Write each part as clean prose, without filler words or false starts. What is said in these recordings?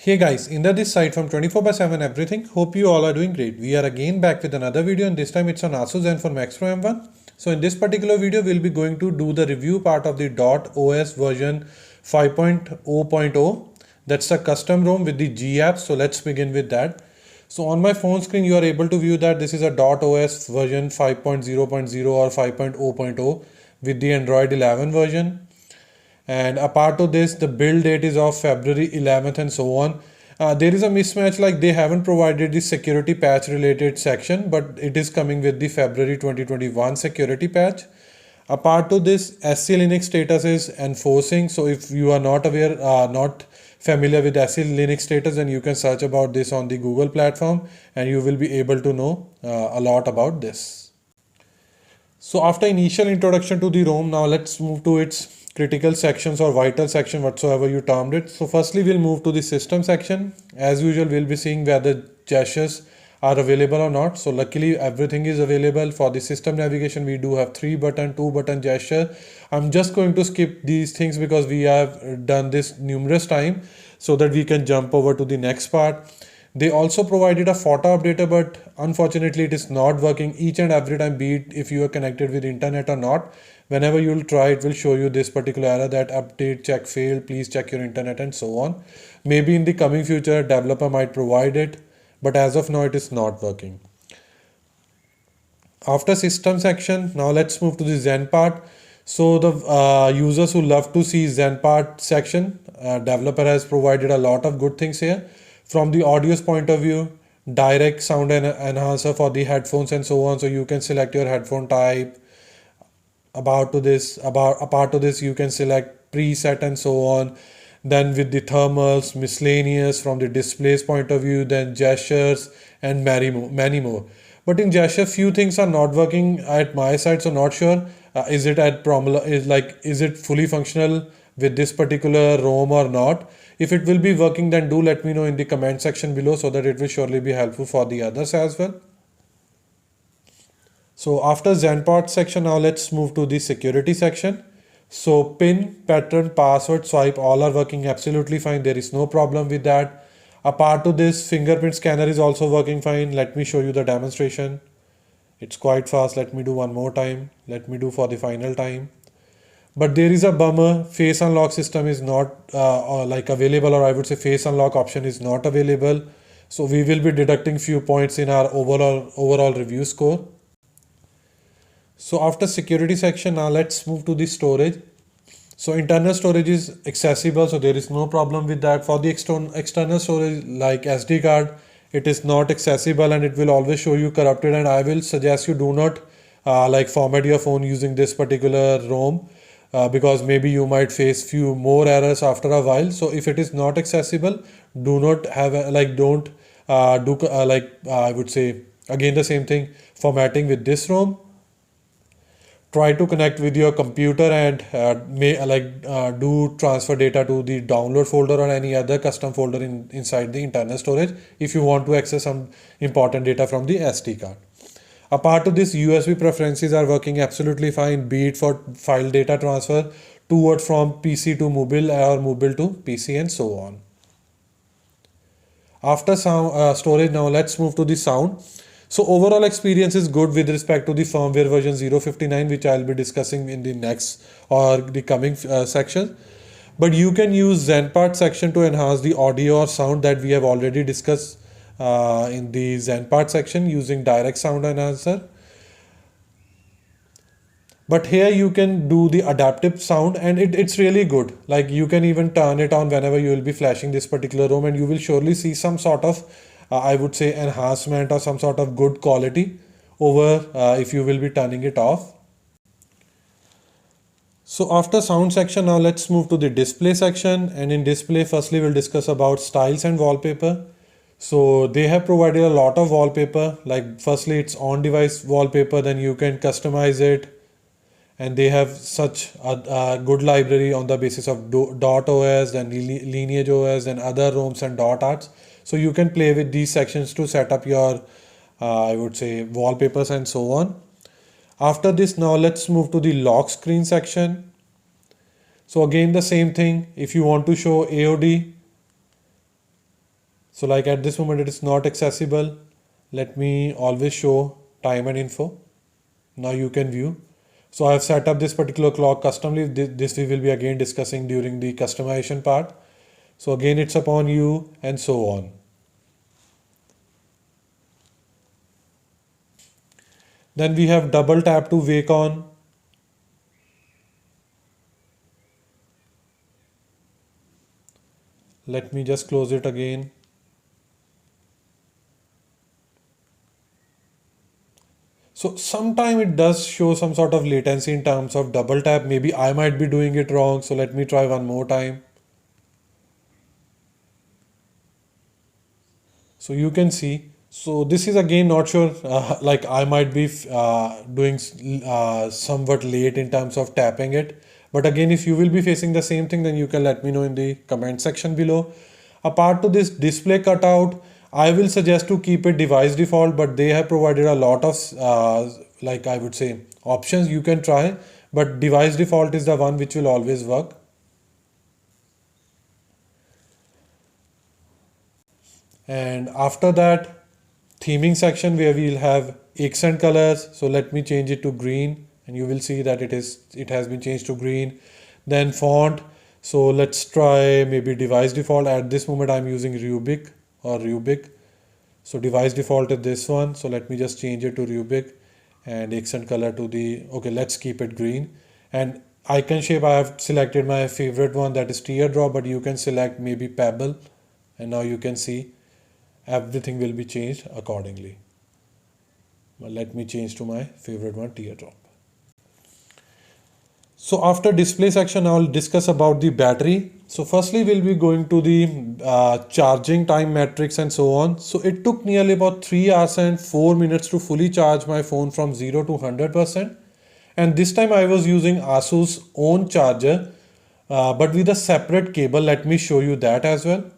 Hey guys, Inder this side from 24/7 everything. Hope you all are doing great. We are again back with another video and this time it's on Asus Zenfone Max Pro M1. So in this particular video, we'll be going to do the review part of the .os version 5.0.0. That's a custom ROM with the G app. So let's begin with that. So on my phone screen, you are able to view that this is a .os version 5.0.0 or 5.0.0 with the Android 11 version. And apart of this, the build date is of February 11th and so on. There is a mismatch, like they haven't provided the security patch related section, but it is coming with the February 2021 security patch. Apart to this, SC Linux status is enforcing. So if you are not aware, not familiar with SC Linux status, then you can search about this on the Google platform and you will be able to know a lot about this. So after initial introduction to the ROM, now let's move to its critical sections or vital section, whatsoever you termed it. So firstly, we'll move to the system section. As usual, we'll be seeing whether gestures are available or not. So luckily everything is available. For the system navigation, we do have 3-button, 2-button gesture. I'm just going to skip these things because we have done this numerous times so that we can jump over to the next part. They also provided a photo updater, but unfortunately it is not working each and every time, be it if you are connected with internet or not. Whenever you'll try, it will show you this particular error that update check failed, please check your internet and so on. Maybe in the coming future developer might provide it, but as of now it is not working. After system section, now let's move to the Zen part. So the users who love to see Zen part section, developer has provided a lot of good things here. From the audio's point of view, direct sound enhancer for the headphones and so on. So you can select your headphone type. Apart to this, you can select preset and so on. Then with the thermals, miscellaneous from the displays point of view, then gestures and many more. But in gesture, few things are not working at my side, so not sure. Is it at is it fully functional with this particular ROM or not? If it will be working, then do let me know in the comment section below so that it will surely be helpful for the others as well. So after Zenport section, now let's move to the security section. So PIN, pattern, password, swipe, all are working absolutely fine. There is no problem with that. Apart to this, fingerprint scanner is also working fine. Let me show you the demonstration. It's quite fast. Let me do one more time. Let me do for the final time. But there is a bummer. Face unlock system is not available, or I would say face unlock option is not available. So we will be deducting few points in our overall review score. So after security section, now let's move to the storage. So internal storage is accessible, so there is no problem with that. For the external storage like SD card, it is not accessible and it will always show you corrupted, and I will suggest you do not format your phone using this particular ROM because maybe you might face few more errors after a while. So if it is not accessible, do not have don't I would say again the same thing, formatting with this ROM. Try to connect with your computer and do transfer data to the download folder or any other custom folder inside the internal storage if you want to access some important data from the SD card. Apart of this, USB preferences are working absolutely fine, be it for file data transfer to or from PC to mobile or mobile to PC and so on. After storage, now let's move to the sound. So overall experience is good with respect to the firmware version 059, which I'll be discussing in the next or the coming section. But you can use Zenpart section to enhance the audio or sound that we have already discussed in the Zenpart section using direct sound enhancer. But here you can do the adaptive sound and it's really good. Like you can even turn it on whenever you will be flashing this particular ROM and you will surely see some sort of I would say enhancement or some sort of good quality over if you will be turning it off. So after sound section, now let's move to the display section, and in display firstly we'll discuss about styles and wallpaper. So they have provided a lot of wallpaper, like firstly it's on device wallpaper, then you can customize it, and they have such a good library on the basis of .os, then Lineage OS and other ROMs and .arts. So you can play with these sections to set up your I would say wallpapers and so on. After this, now let's move to the lock screen section. So again the same thing, if you want to show AOD, So like at this moment it is not accessible. Let me always show time and info. Now you can view. So I have set up this particular clock customly. This we will be again discussing during the customization part. So again it's upon you and so on. Then we have double tap to wake on. Let me just close it again. So sometime it does show some sort of latency in terms of double tap. Maybe I might be doing it wrong. So let me try one more time. So you can see. So this is again not sure, like I might be doing somewhat late in terms of tapping it. But again, if you will be facing the same thing, then you can let me know in the comment section below. Apart to this display cutout, I will suggest to keep it device default, but they have provided a lot of like I would say options you can try, but device default is the one which will always work. And after that, theming section where we'll have accent colors. So let me change it to green and you will see that it has been changed to green. Then font. So let's try maybe device default. At this moment I'm using Rubik or Rubik. So device default is this one. So let me just change it to Rubik and accent color to the, okay, let's keep it green. And icon shape, I have selected my favorite one, that is teardrop, but you can select maybe pebble. And now you can see everything will be changed accordingly. But let me change to my favorite one, teardrop. So after display section, I'll discuss about the battery. So firstly, we'll be going to the charging time metrics and so on. So it took nearly about 3 hours and 4 minutes to fully charge my phone from 0 to 100%. And this time I was using Asus own charger, but with a separate cable. Let me show you that as well.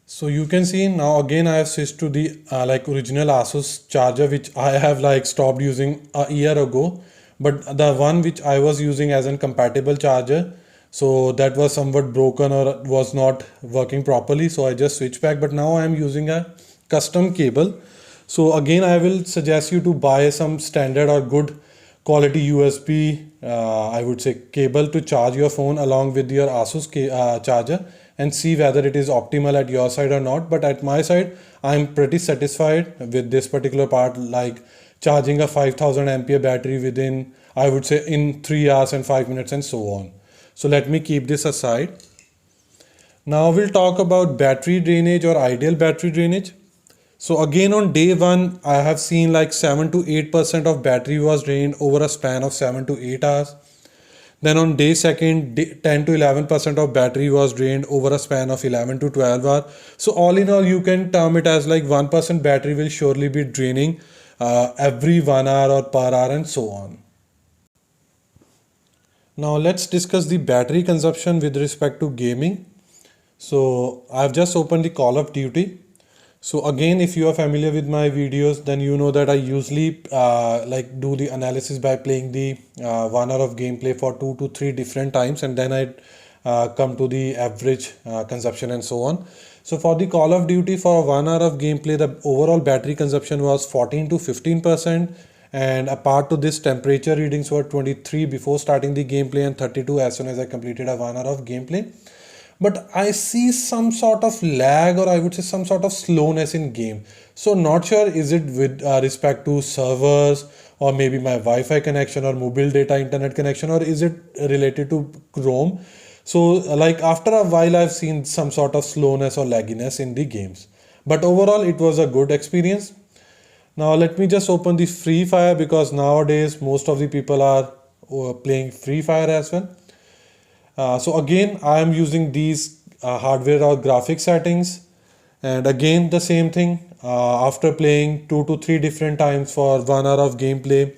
So you can see now again I have switched to the like original Asus charger, which I have like stopped using a year ago, but the one which I was using as an compatible charger, so that was somewhat broken or was not working properly, so I just switched back. But now I am using a custom cable. So again I will suggest you to buy some standard or good quality USB I would say cable to charge your phone along with your Asus charger, and see whether it is optimal at your side or not. But at my side, I'm pretty satisfied with this particular part, like charging a 5000 ampere battery within, I would say, in 3 hours and 5 minutes and so on. So let me keep this aside. Now we'll talk about battery drainage or ideal battery drainage. So again on day one, I have seen like 7 to 8% of battery was drained over a span of 7 to 8 hours. Then on day second, 10 to 11% of battery was drained over a span of 11 to 12 hours. So all in all, you can term it as like 1% battery will surely be draining every 1 hour or per hour and so on. Now let's discuss the battery consumption with respect to gaming. So I've just opened the Call of Duty. So again, if you are familiar with my videos, then you know that I usually like do the analysis by playing the 1 hour of gameplay for 2 to 3 different times, and then I come to the average consumption and so on. So for the Call of Duty, for 1 hour of gameplay, the overall battery consumption was 14 to 15%. And apart to this, temperature readings were 23 before starting the gameplay and 32 as soon as I completed a 1 hour of gameplay. But I see some sort of lag, or I would say some sort of slowness in game. So not sure, is it with respect to servers or maybe my Wi-Fi connection or mobile data internet connection, or is it related to Chrome? So like after a while I've seen some sort of slowness or lagginess in the games. But overall it was a good experience. Now let me just open the Free Fire, because nowadays most of the people are playing Free Fire as well. So again, I am using these hardware or graphic settings, and again the same thing. After playing 2 to 3 different times for 1 hour of gameplay,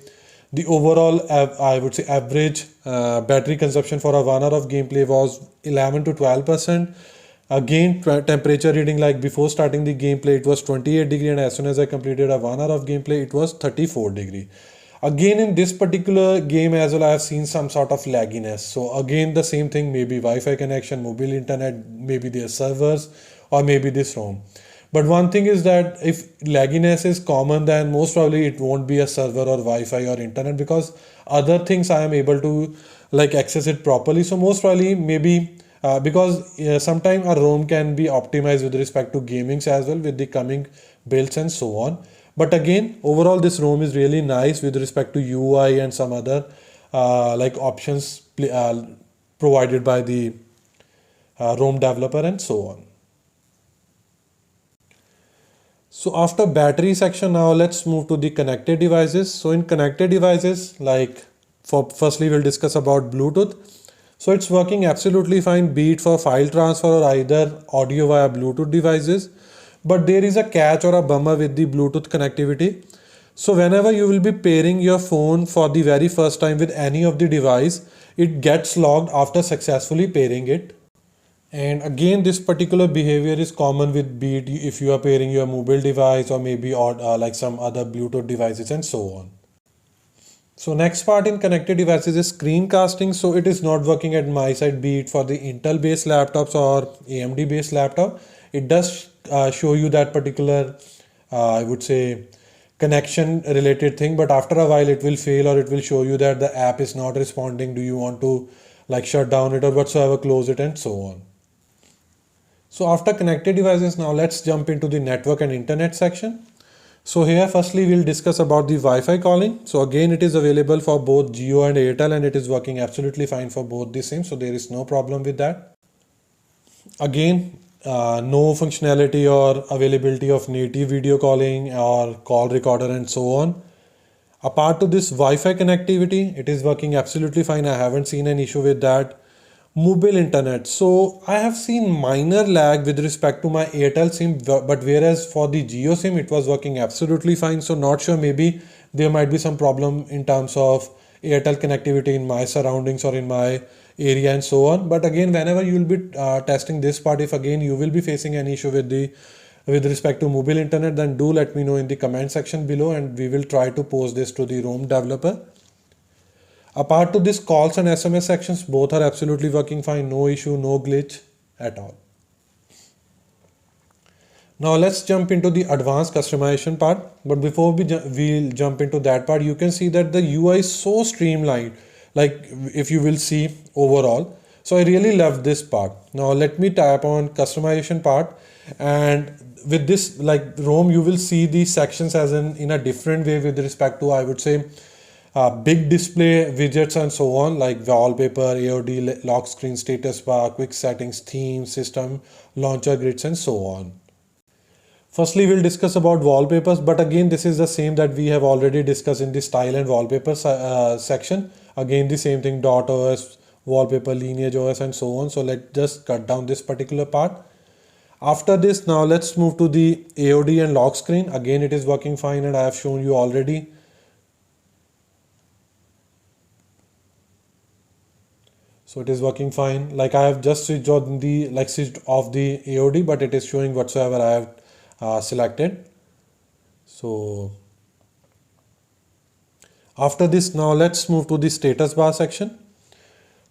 the overall I would say average battery consumption for a 1 hour of gameplay was 11 to 12%. Again, temperature reading, like before starting the gameplay it was 28 degree, and as soon as I completed a 1 hour of gameplay it was 34 degree. Again in this particular game as well, I have seen some sort of lagginess. So again the same thing, maybe Wi-Fi connection, mobile internet, maybe their servers, or maybe this ROM. But one thing is that if lagginess is common, then most probably it won't be a server or Wi-Fi or internet, because other things I am able to like access it properly. So most probably maybe because sometimes a ROM can be optimized with respect to gamings as well with the coming builds and so on. But again, overall this ROM is really nice with respect to UI and some other like options provided by the ROM developer and so on. So after battery section, now let's move to the connected devices. So in connected devices, like firstly we'll discuss about Bluetooth. So it's working absolutely fine, be it for file transfer or either audio via Bluetooth devices. But there is a catch or a bummer with the Bluetooth connectivity. So whenever you will be pairing your phone for the very first time with any of the device, it gets logged after successfully pairing it. And again, this particular behavior is common with be it if you are pairing your mobile device or maybe like some other Bluetooth devices and so on. So next part in connected devices is screencasting. So it is not working at my side, be it for the Intel based laptops or AMD based laptop. It does show you that particular, I would say, connection related thing, but after a while it will fail or it will show you that the app is not responding. Do you want to like shut down it or whatsoever, close it and so on. So after connected devices, now let's jump into the network and internet section. So here firstly we'll discuss about the Wi-Fi calling. So again it is available for both Jio and Airtel and it is working absolutely fine for both the same. So there is no problem with that. Again, no functionality or availability of native video calling or call recorder and so on. Apart to this Wi-Fi connectivity, it is working absolutely fine. I haven't seen an issue with that. Mobile internet. So I have seen minor lag with respect to my Airtel SIM, but whereas for the Jio SIM, it was working absolutely fine. So not sure, maybe there might be some problem in terms of Airtel connectivity in my surroundings or in my area and so on. But again, whenever you will be testing this part, if again you will be facing an issue with respect to mobile internet, then do let me know in the comment section below and we will try to post this to the ROM developer. Apart to this, calls and SMS sections both are absolutely working fine, no issue, no glitch at all. Now let's jump into the advanced customization part. But before we'll jump into that part, you can see that the UI is so streamlined, like if you will see overall. So I really love this part. Now let me tap on customization part, and with this like ROM, you will see these sections as in a different way with respect to, I would say, big display widgets and so on, like wallpaper, AOD, lock screen, status bar, quick settings, theme, system, launcher grids and so on. Firstly, we'll discuss about wallpapers, but again this is the same that we have already discussed in the style and wallpaper section. Again the same thing, dot OS, wallpaper, lineage OS and so on. So let's just cut down this particular part. After this, now let's move to the AOD and lock screen. Again it is working fine and I have shown you already. So it is working fine. Like I have just switched on the switched off the AOD, but it is showing whatsoever I have selected. So after this, now let's move to the status bar section.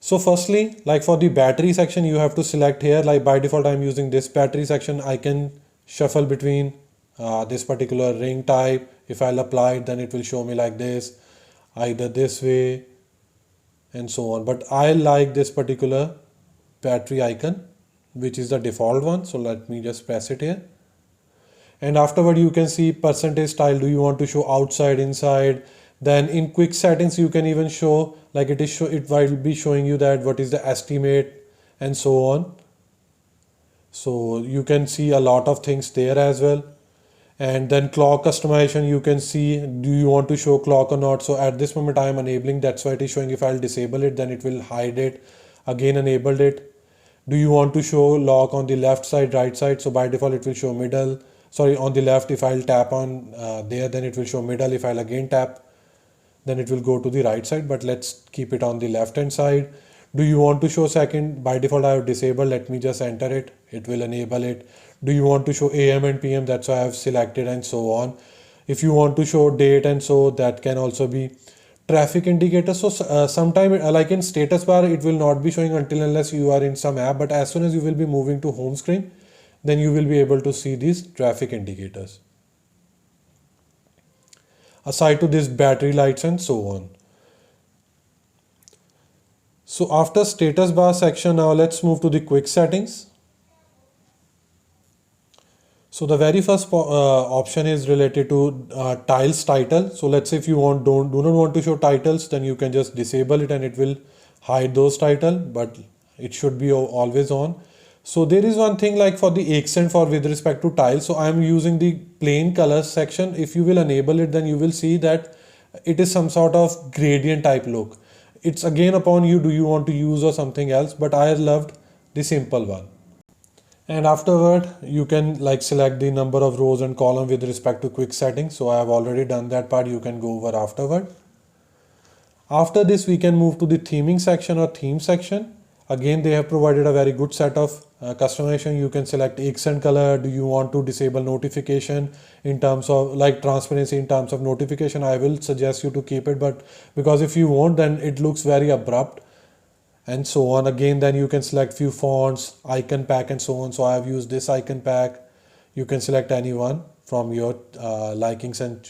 So firstly, like for the battery section, you have to select here. Like by default, I'm using this battery section. I can shuffle between this particular ring type. If I'll apply it, then it will show me like this, either this way and so on. But I like this particular battery icon, which is the default one. So let me just press it here. And afterward, you can see percentage style. Do you want to show outside, inside? Then in quick settings, you can even show like it will be showing you that what is the estimate and so on. So you can see a lot of things there as well. And then clock customization, you can see, do you want to show clock or not? So at this moment I am enabling, that's why it is showing. If I'll disable it, then it will hide it. Again, enabled it. Do you want to show lock on the left side, right side? So by default it will show middle, sorry, on the left. If I'll tap on there, then it will show middle. If I'll again tap, then it will go to the right side, but let's keep it on the left hand side. Do you want to show second? By default I have disabled. Let me just enter it, it will enable it. Do you want to show AM and PM? That's why I have selected and so on. If you want to show date and so, that can also be. Traffic indicator. So sometime like in status bar, it will not be showing until unless you are in some app, but as soon as you will be moving to home screen, then you will be able to see these traffic indicators. Aside to this, battery lights and so on. So after status bar section, now let's move to the quick settings. So the very first option is related to tiles title. So let's say if you do not want to show titles, then you can just disable it and it will hide those title, but it should be always on. So there is one thing like for the accent for with respect to tiles. So I am using the plain colors section. If you will enable it, then you will see that it is some sort of gradient type look. It's again upon you, do you want to use or something else, but I loved the simple one. And afterward you can like select the number of rows and column with respect to quick settings. So I have already done that part, you can go over afterward. After this we can move to the theming section or theme section. Again they have provided a very good set of customization. You can select accent color. Do you want to disable notification in terms of like transparency in terms of notification? I will suggest you to keep it, but because if you won't, then it looks very abrupt and so on. Again, then you can select few fonts, icon pack and so on. So I have used this icon pack. You can select any one from your likings and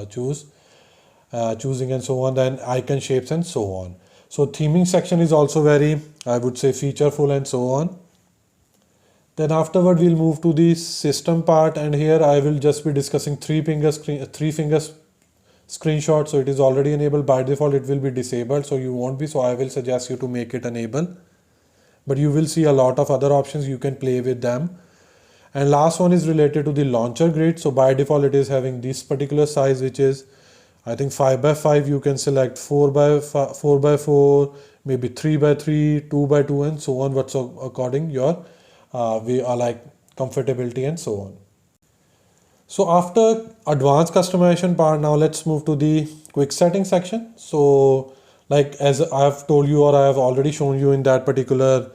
choosing and so on, then icon shapes and so on. So theming section is also very, I would say, featureful and so on. Then afterward we'll move to the system part, and here I will just be discussing three fingers screenshot. So it is already enabled. By default it will be disabled, so you won't be, so I will suggest you to make it enable, but you will see a lot of other options, you can play with them. And last one is related to the launcher grid. So by default it is having this particular size, which is I think 5x5. You can select 4x4, maybe 3x3, 2x2 and so on, what's according your we are like comfortability and so on. So after advanced customization part, now let's move to the quick setting section. So like as I have told you, or I have already shown you in that particular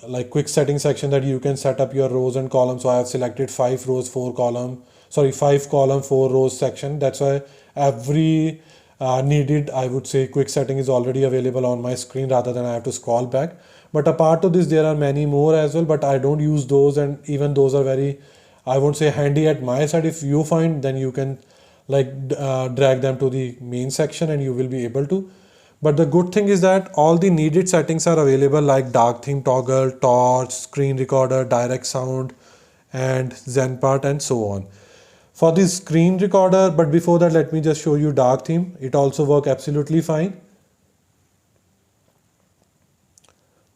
like quick setting section, that you can set up your rows and columns. So I have selected 5 rows 4 column, 5 column 4 rows section. That's why every needed, I would say, quick setting is already available on my screen rather than I have to scroll back. But apart to this, there are many more as well, but I don't use those, and even those are very, I won't say handy at my side. If you find, then you can like drag them to the main section and you will be able to. But the good thing is that all the needed settings are available, like dark theme toggle, torch, screen recorder, direct sound and Zenpart and so on. For this screen recorder, but before that let me just show you dark theme. It also works absolutely fine.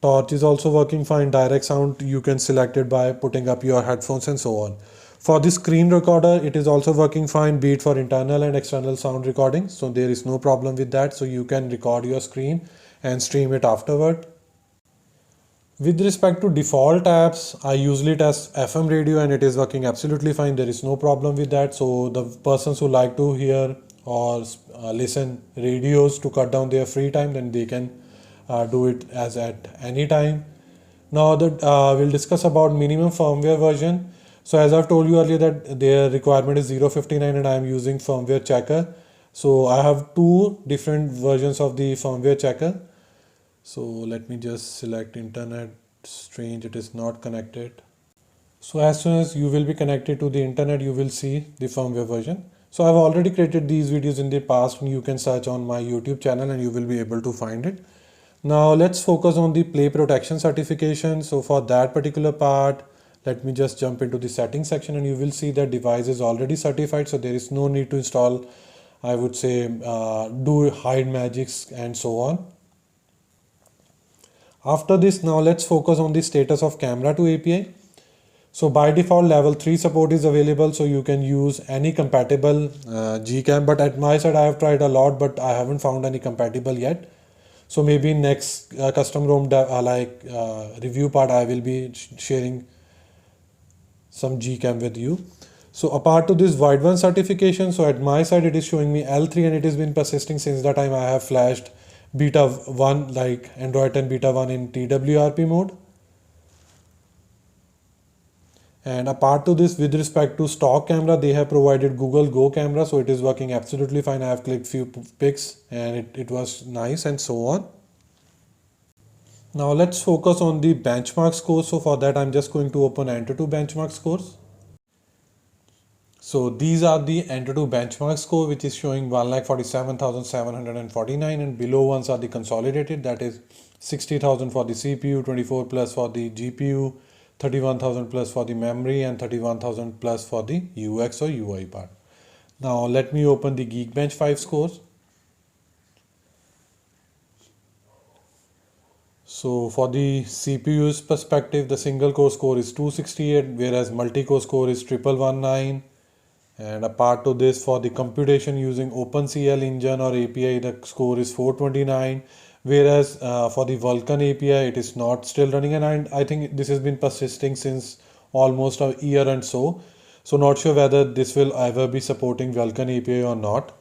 Torch is also working fine. Direct sound you can select it by putting up your headphones and so on. For the screen recorder, it is also working fine, be it for internal and external sound recording. So there is no problem with that. So you can record your screen and stream it afterward. With respect to default apps, I usually test FM radio and it is working absolutely fine. There is no problem with that. So the persons who like to hear or listen radios to cut down their free time, then they can do it as at any time. Now that we'll discuss about minimum firmware version. So as I've told you earlier that their requirement is 0.59 and I am using firmware checker. So I have 2 different versions of the firmware checker. So let me just select internet. Strange, it is not connected. So as soon as you will be connected to the internet, you will see the firmware version. So I've already created these videos in the past, and you can search on my YouTube channel and you will be able to find it. Now let's focus on the play protection certification. So for that particular part, let me just jump into the settings section and you will see that device is already certified. So there is no need to install, I would say, do hide magics and so on. After this, now let's focus on the status of camera to API. So by default level 3 support is available, so you can use any compatible Gcam, but at my side I have tried a lot but I haven't found any compatible yet. So maybe next custom ROM review part I will be sharing some Gcam with you. So apart to this Widevine certification, so at my side it is showing me L3 and it has been persisting since the time I have flashed beta 1 like Android 10 beta 1 in TWRP mode. And apart to this, with respect to stock camera, they have provided Google Go camera, so it is working absolutely fine. I have clicked few pics and it was nice and so on. Now let's focus on the benchmark scores. So for that, I'm just going to open Antutu benchmark scores. So these are the Antutu benchmark score, which is showing 1,47,749, and below ones are the consolidated, that is 60,000 for the CPU, 24 plus for the GPU, 31,000 plus for the memory, and 31,000 plus for the UX or UI part. Now let me open the Geekbench 5 scores. So for the CPU's perspective, the single core score is 268, whereas multi-core score is 1119. And apart to this, for the computation using OpenCL engine or API, the score is 429. Whereas for the Vulkan API, it is not still running, and I think this has been persisting since almost a year and so. So not sure whether this will ever be supporting Vulkan API or not.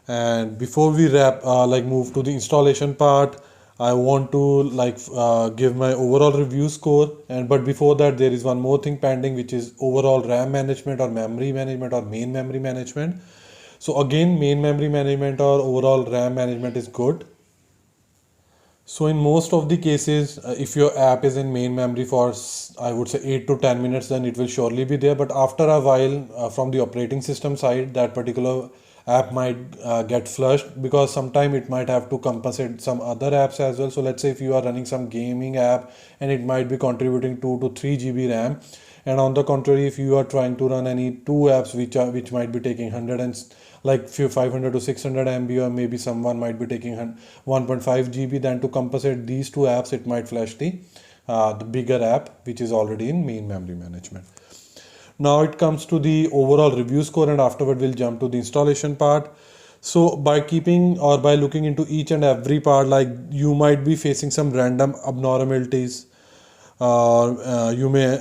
And before we move to the installation part, I want to give my overall review score. And but before that, there is one more thing pending, which is overall RAM management or memory management or main memory management. So again, main memory management or overall RAM management is good. So in most of the cases, if your app is in main memory for I would say 8 to 10 minutes, then it will surely be there. But after a while, from the operating system side, that particular app might get flushed, because sometime it might have to compensate some other apps as well. So let's say if you are running some gaming app and it might be contributing 2 to 3 GB RAM, and on the contrary, if you are trying to run any two apps which might be taking 100 and like few 500 to 600 MB, or maybe someone might be taking 1.5 GB, then to compensate these two apps, it might flash the bigger app which is already in main memory management. Now it comes to the overall review score, and afterward we'll jump to the installation part. So by keeping or by looking into each and every part, like you might be facing some random abnormalities, or you may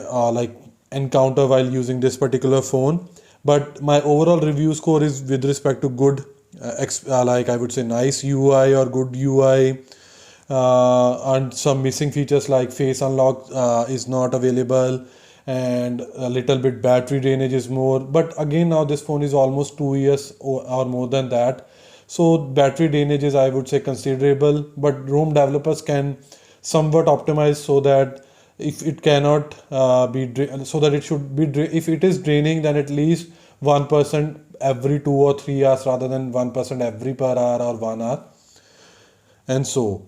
encounter while using this particular phone. But my overall review score is with respect to good, I would say nice UI or good UI, and some missing features like face unlock is not available, and a little bit battery drainage is more. But again, now this phone is almost 2 years or more than that, so battery drainage is, I would say, considerable. But ROM developers can somewhat optimize so that if it cannot so that it should be if it is draining, then at least 1% every 2 or 3 hours rather than 1% every per hour or 1 hour. And so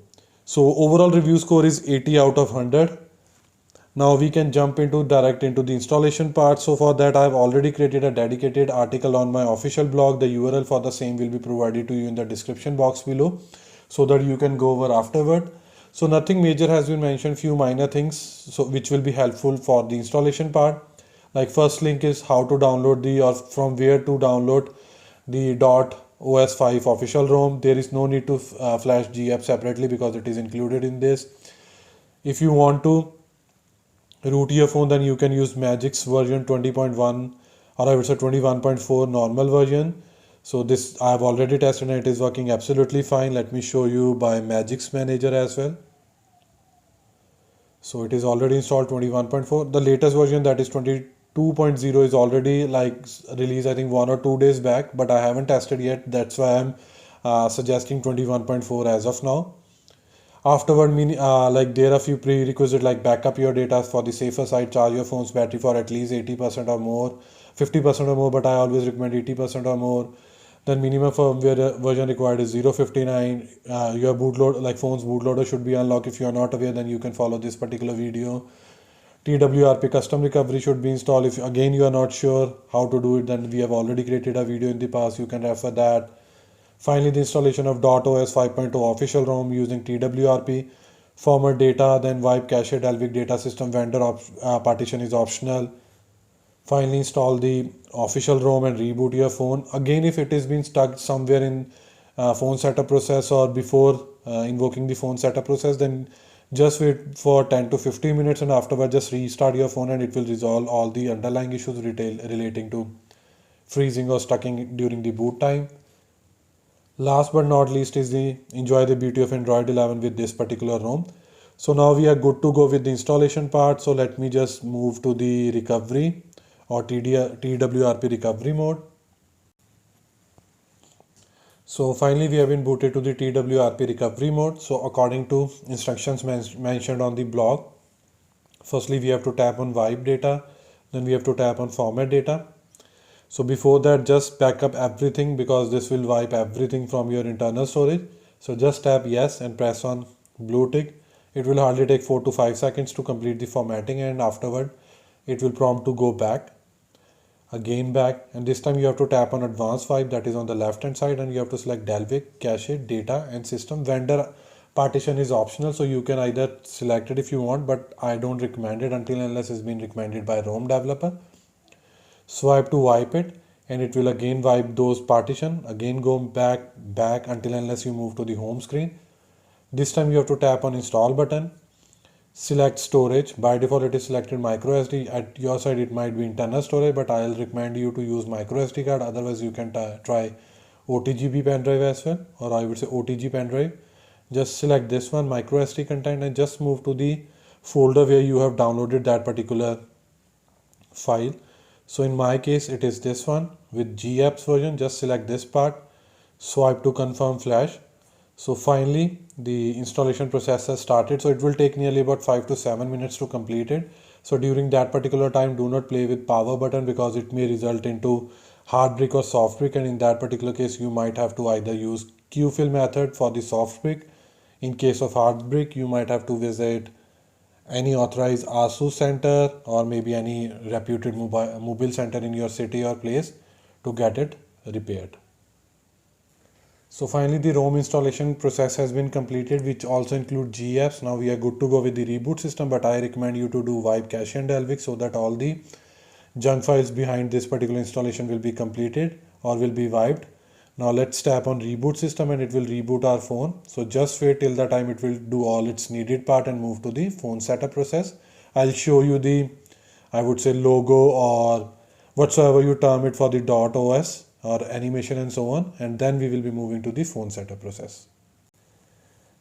overall review score is 80 out of 100. Now we can jump direct into the installation part. So for that, I've already created a dedicated article on my official blog. The URL for the same will be provided to you in the description box below, so that you can go over afterward. So nothing major has been mentioned, few minor things so which will be helpful for the installation part. Like first link is how to download or from where to download the .os5 official ROM. There is no need to flash GApp separately because it is included in this. If you want to root your phone, then you can use Magix version 20.1, or I would say 21.4 normal version. So this I have already tested and it is working absolutely fine. Let me show you by Magix Manager as well. So it is already installed 21.4. The latest version, that is 22.0, is already released, I think 1 or 2 days back, but I haven't tested yet. That's why I'm suggesting 21.4 as of now. Afterward, there are a few prerequisites like backup your data for the safer side, charge your phone's battery for at least 80% or more, 50% or more, but I always recommend 80% or more. Then minimum firmware version required is 0.59. Your phone's bootloader should be unlocked. If you are not aware, then you can follow this particular video. TWRP custom recovery should be installed. If again you are not sure how to do it, then we have already created a video in the past, you can refer that. Finally, the installation of .os 5.0 official ROM using TWRP. Format data, then wipe cache, Dalvik data system vendor partition is optional. Finally, install the official ROM and reboot your phone. Again, if it has been stuck somewhere in phone setup process or before invoking the phone setup process, then just wait for 10 to 15 minutes, and afterward just restart your phone and it will resolve all the underlying issues relating to freezing or stucking during the boot time. Last but not least is enjoy the beauty of Android 11 with this particular ROM. So now we are good to go with the installation part. So let me just move to the recovery or TWRP recovery mode. So finally we have been booted to the TWRP recovery mode. So according to instructions mentioned on the blog, firstly we have to tap on wipe data, then we have to tap on format data. So before that, just back up everything because this will wipe everything from your internal storage. So just tap yes and press on blue tick. It will hardly take 4 to 5 seconds to complete the formatting, and afterward it will prompt to go back, again back, and this time you have to tap on advanced wipe, that is on the left hand side, and you have to select Dalvik, cache, data and system. Vendor partition is optional, so you can either select it if you want, but I don't recommend it until unless it's been recommended by ROM developer. Swipe to wipe it, and it will again wipe those partition, again go back until unless you move to the home screen. This time you have to tap on install button, select storage. By default it is selected micro SD. At your side it might be internal storage, but I'll recommend you to use micro SD card. Otherwise you can try OTGB pen drive as well, or I would say OTG pen drive. Just select this one, micro SD content, and just move to the folder where you have downloaded that particular file. So in my case it is this one with GApps version. Just select this part, swipe to confirm flash. So finally the installation process has started. So it will take nearly about 5 to 7 minutes to complete it. So during that particular time, do not play with power button because it may result into hard brick or soft brick, and in that particular case you might have to either use QFill method for the soft brick. In case of hard brick, you might have to visit any authorized ASUS center or maybe any reputed mobile center in your city or place to get it repaired. So finally the ROM installation process has been completed, which also include GApps. Now we are good to go with the reboot system, but I recommend you to do wipe cache and Dalvik so that all the junk files behind this particular installation will be completed or will be wiped. Now let's tap on reboot system and it will reboot our phone. So just wait till the time it will do all its needed part and move to the phone setup process. I'll show you the, I would say, logo or whatsoever you term it for the .os or animation and so on, and then we will be moving to the phone setup process.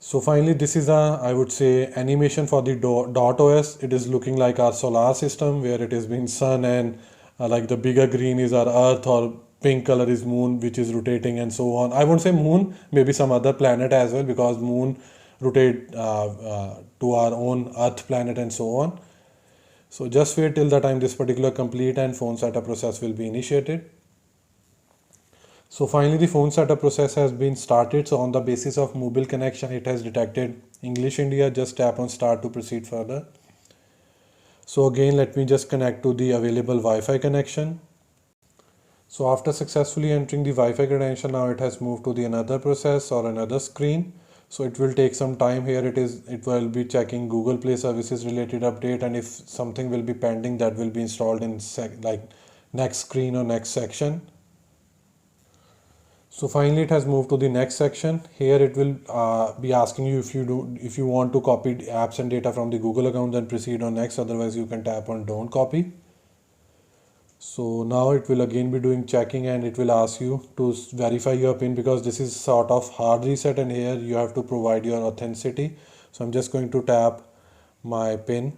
So finally this is a, I would say, animation for the .os. It is looking like our solar system where it has been sun, and like the bigger green is our earth, or pink color is moon which is rotating and so on. I won't say moon, maybe some other planet as well, because moon rotate to our own earth planet and so on. So just wait till the time this particular complete and phone setup process will be initiated. So finally the phone setup process has been started. So on the basis of mobile connection, it has detected English India. Just tap on start to proceed further. So again, let me just connect to the available Wi-Fi connection. So after successfully entering the Wi-Fi credential, now it has moved to the another process or another screen. So it will take some time. Here it will be checking Google Play services related update, and if something will be pending, that will be installed in like next screen or next section. So finally it has moved to the next section. Here it will be asking you if you want to copy apps and data from the Google account, then proceed on next. Otherwise you can tap on don't copy. So now it will again be doing checking, and it will ask you to verify your PIN because this is sort of hard reset, and here you have to provide your authenticity. So I'm just going to tap my PIN,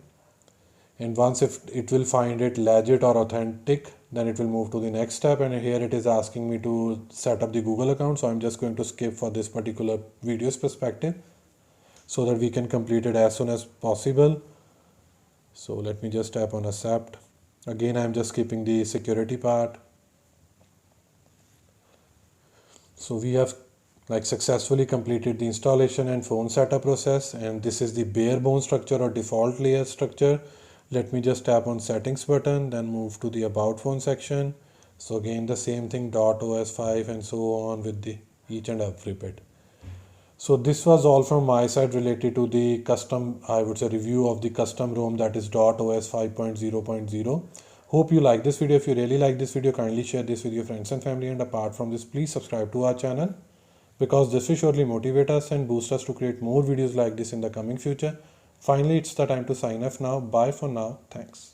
and once if it will find it legit or authentic, then it will move to the next step. And here it is asking me to set up the Google account. So I'm just going to skip for this particular video's perspective so that we can complete it as soon as possible. So let me just tap on accept. Again, I'm just skipping the security part. So we have like successfully completed the installation and phone setup process, and this is the bare bone structure or default layer structure. Let me just tap on settings button, then move to the about phone section. So again the same thing, .os 5 and so on with the each and every bit. So this was all from my side related to the custom, I would say, review of the custom ROM, that is .os 5.0.0. Hope you like this video. If you really like this video, kindly share this with your friends and family, and apart from this, please subscribe to our channel because this will surely motivate us and boost us to create more videos like this in the coming future. Finally, it's the time to sign off now. Bye for now. Thanks.